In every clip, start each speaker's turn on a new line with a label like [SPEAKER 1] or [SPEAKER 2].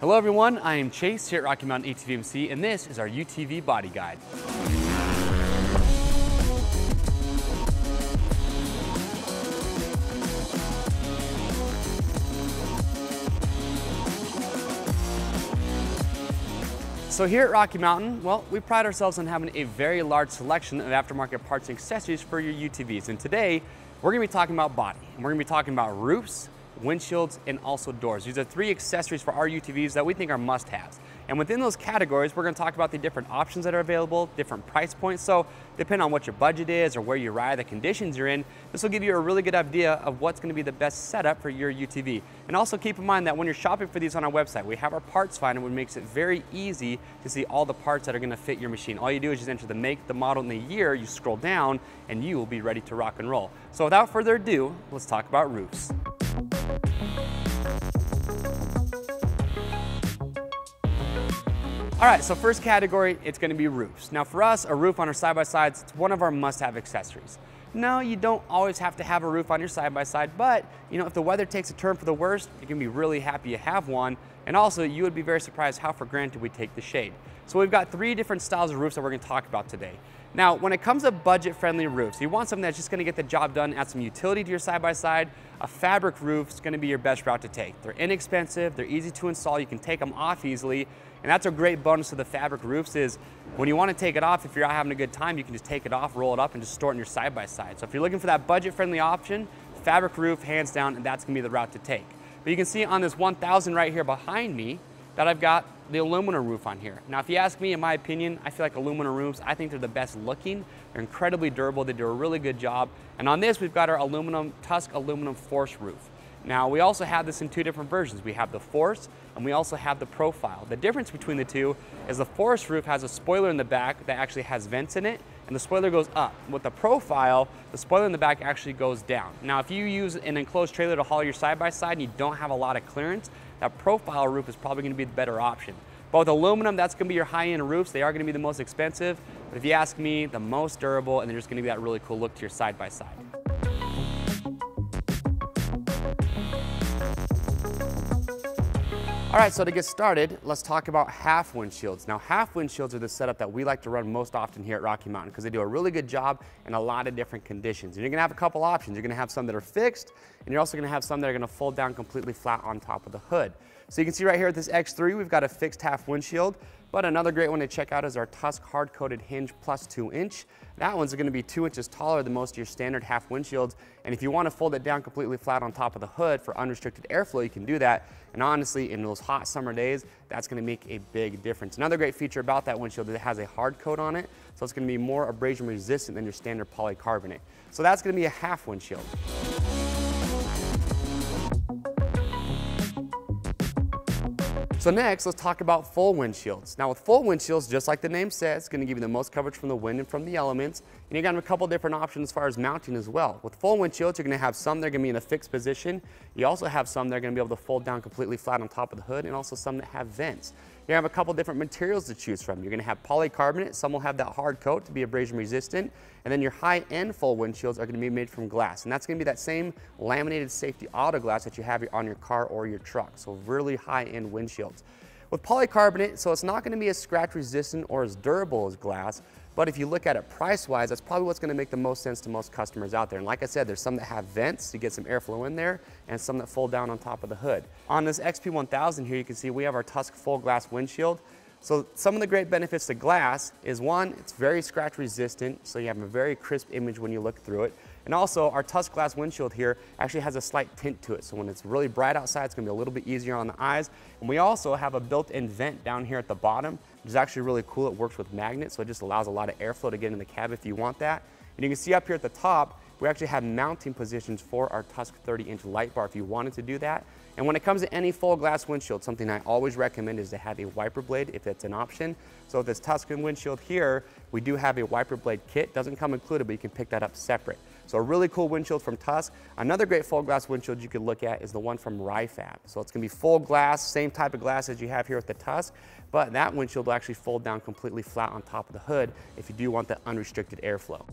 [SPEAKER 1] Hello everyone, I am Chase here at Rocky Mountain ATV MC, and this is our UTV Body Guide. So here at Rocky Mountain, well, we pride ourselves on having a very large selection of aftermarket parts and accessories for your UTVs. And today, we're gonna be talking about body, and we're gonna be talking about roofs, windshields, and also doors. These are three accessories for our UTVs that we think are must-haves. And within those categories, we're gonna talk about the different options that are available, different price points. So depending on what your budget is or where you ride, the conditions you're in, this will give you a really good idea of what's gonna be the best setup for your UTV. And also keep in mind that when you're shopping for these on our website, we have our parts finder, which makes it very easy to see all the parts that are gonna fit your machine. All you do is just enter the make, the model, and the year, you scroll down, and you will be ready to rock and roll. So without further ado, let's talk about roofs. All right, so first category, it's gonna be roofs. Now for us, a roof on our side-by-sides, it's one of our must-have accessories. No, you don't always have to have a roof on your side-by-side, but if the weather takes a turn for the worst, you can be really happy you have one. And also, you would be very surprised how for granted we take the shade. So we've got three different styles of roofs that we're gonna talk about today. Now, when it comes to budget-friendly roofs, you want something that's just gonna get the job done, add some utility to your side-by-side, a fabric roof is gonna be your best route to take. They're inexpensive, they're easy to install, you can take them off easily, and that's a great bonus to the fabric roofs is when you wanna take it off, if you're out having a good time, you can just take it off, roll it up, and just store it in your side-by-side. So if you're looking for that budget-friendly option, fabric roof, hands down, and that's gonna be the route to take. But you can see on this 1000 right here behind me that I've got the aluminum roof on here. Now, if you ask me, in my opinion, I feel like aluminum roofs, I think they're the best looking. They're incredibly durable. They do a really good job. And on this, we've got our Tusk aluminum force roof. Now, we also have this in two different versions. We have the force and we also have the profile. The difference between the two is the force roof has a spoiler in the back that actually has vents in it, and the spoiler goes up. With the profile, the spoiler in the back actually goes down. Now, if you use an enclosed trailer to haul your side-by-side and you don't have a lot of clearance, that profile roof is probably gonna be the better option. But with aluminum, that's gonna be your high-end roofs. They are gonna be the most expensive, but if you ask me, the most durable, and they're just gonna be that really cool look to your side-by-side. All right, so to get started, let's talk about half windshields. Now, half windshields are the setup that we like to run most often here at Rocky Mountain because they do a really good job in a lot of different conditions. And you're gonna have a couple options. You're gonna have some that are fixed, and you're also gonna have some that are gonna fold down completely flat on top of the hood. So you can see right here at this X3, we've got a fixed half windshield, but another great one to check out is our Tusk hard-coated hinge plus 2-inch. That one's gonna be 2 inches taller than most of your standard half windshields. And if you wanna fold it down completely flat on top of the hood for unrestricted airflow, you can do that. And honestly, in those hot summer days, that's gonna make a big difference. Another great feature about that windshield is it has a hard coat on it, so it's gonna be more abrasion resistant than your standard polycarbonate. So that's gonna be a half windshield. So next, let's talk about full windshields. Now with full windshields, just like the name says, it's gonna give you the most coverage from the wind and from the elements. And you got a couple different options as far as mounting as well. With full windshields, you're gonna have some that are gonna be in a fixed position. You also have some that are gonna be able to fold down completely flat on top of the hood, and also some that have vents. You have a couple different materials to choose from. You're gonna have polycarbonate, some will have that hard coat to be abrasion resistant, and then your high-end full windshields are gonna be made from glass. And that's gonna be that same laminated safety auto glass that you have on your car or your truck. So really high-end windshields. With polycarbonate, so it's not gonna be as scratch resistant or as durable as glass, but if you look at it price-wise, that's probably what's gonna make the most sense to most customers out there. And like I said, there's some that have vents to get some airflow in there, and some that fold down on top of the hood. On this XP1000 here, you can see we have our Tusk full glass windshield. So some of the great benefits to glass is one, it's very scratch resistant, so you have a very crisp image when you look through it. And also our Tusk glass windshield here actually has a slight tint to it. So when it's really bright outside, it's gonna be a little bit easier on the eyes. And we also have a built-in vent down here at the bottom, which is actually really cool. It works with magnets, so it just allows a lot of airflow to get in the cab if you want that. And you can see up here at the top, we actually have mounting positions for our Tusk 30-inch light bar if you wanted to do that. And when it comes to any full glass windshield, something I always recommend is to have a wiper blade if that's an option. So with this Tusk windshield here, we do have a wiper blade kit. Doesn't come included, but you can pick that up separate. So a really cool windshield from Tusk. Another great full glass windshield you could look at is the one from Rifab. So it's gonna be full glass, same type of glass as you have here with the Tusk, but that windshield will actually fold down completely flat on top of the hood if you do want that unrestricted airflow.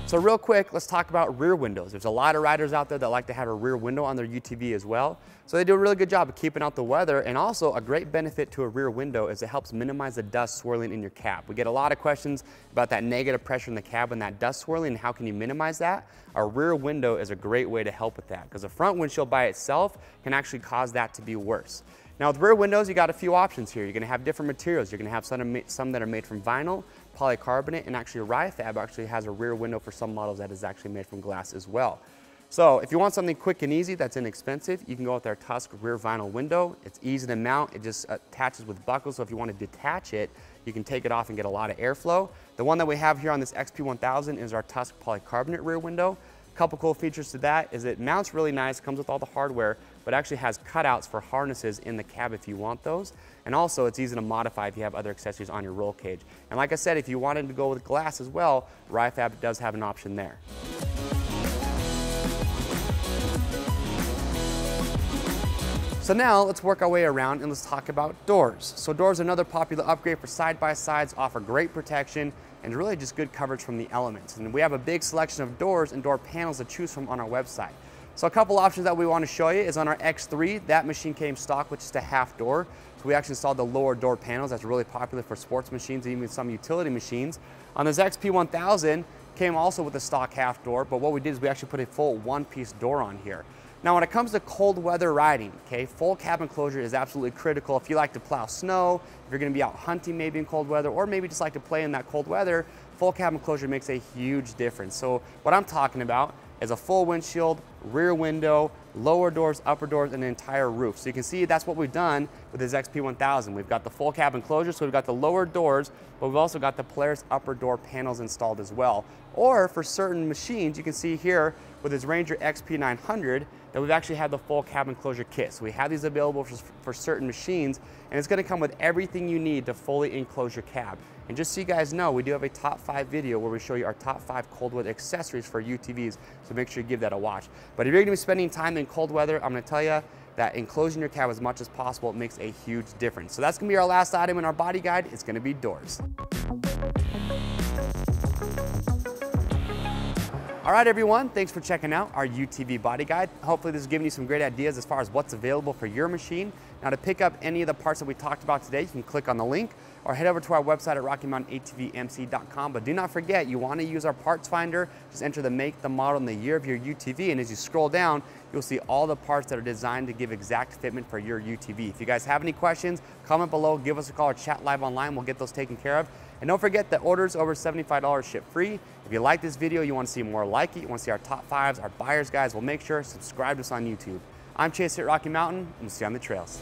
[SPEAKER 1] So real quick, let's talk about rear windows. There's a lot of riders out there that like to have a rear window on their UTV as well. So they do a really good job of keeping out the weather, and also a great benefit to a rear window is it helps minimize the dust swirling in your cab. We get a lot of questions about that negative pressure in the cab and that dust swirling, and how can you minimize that? Our rear window is a great way to help with that, because the front windshield by itself can actually cause that to be worse. Now with rear windows, you got a few options here. You're gonna have different materials. You're gonna have some that are made from vinyl, polycarbonate, and actually Rifab actually has a rear window for some models that is actually made from glass as well. So if you want something quick and easy that's inexpensive, you can go with our Tusk rear vinyl window. It's easy to mount. It just attaches with buckles, so if you want to detach it, you can take it off and get a lot of airflow. The one that we have here on this XP1000 is our Tusk polycarbonate rear window. A couple cool features to that is it mounts really nice, comes with all the hardware, but actually has cutouts for harnesses in the cab if you want those. And also it's easy to modify if you have other accessories on your roll cage. And like I said, if you wanted to go with glass as well, Rifab does have an option there. So now let's work our way around and let's talk about doors. So doors are another popular upgrade for side-by-sides, offer great protection and really just good coverage from the elements. And we have a big selection of doors and door panels to choose from on our website. So a couple options that we want to show you is on our X3, that machine came stock with just a half door. So we actually installed the lower door panels. That's really popular for sports machines and even some utility machines. On this XP1000, came also with a stock half door, but what we did is we actually put a full one-piece door on here. Now when it comes to cold weather riding, okay, full cabin closure is absolutely critical. If you like to plow snow, if you're gonna be out hunting maybe in cold weather, or maybe just like to play in that cold weather, full cabin closure makes a huge difference. So what I'm talking about is a full windshield, rear window, lower doors, upper doors, and an entire roof. So you can see that's what we've done with this XP1000. We've got the full cabin closure, so we've got the lower doors, but we've also got the Polaris upper door panels installed as well. Or for certain machines, you can see here with this Ranger XP900 that we've actually had the full cabin closure kit. So we have these available for certain machines, and it's gonna come with everything you need to fully enclose your cab. And just so you guys know, we do have a top 5 video where we show you our top 5 cold weather accessories for UTVs, so make sure you give that a watch. But if you're gonna be spending time in cold weather, I'm gonna tell you that enclosing your cab as much as possible makes a huge difference. So that's gonna be our last item in our body guide. It's gonna be doors. All right, everyone, thanks for checking out our UTV body guide. Hopefully this is giving you some great ideas as far as what's available for your machine. Now to pick up any of the parts that we talked about today, you can click on the link or head over to our website at RockyMountainATVMC.com. But do not forget, you want to use our parts finder. Just enter the make, the model, and the year of your UTV, and as you scroll down, you'll see all the parts that are designed to give exact fitment for your UTV. If you guys have any questions, comment below, give us a call, or chat live online. We'll get those taken care of. And don't forget that orders over $75 ship free. If you like this video, you want to see more like it, you want to see our top 5s, our buyer's guides, well, make sure to subscribe to us on YouTube. I'm Chase here at Rocky Mountain, and we'll see you on the trails.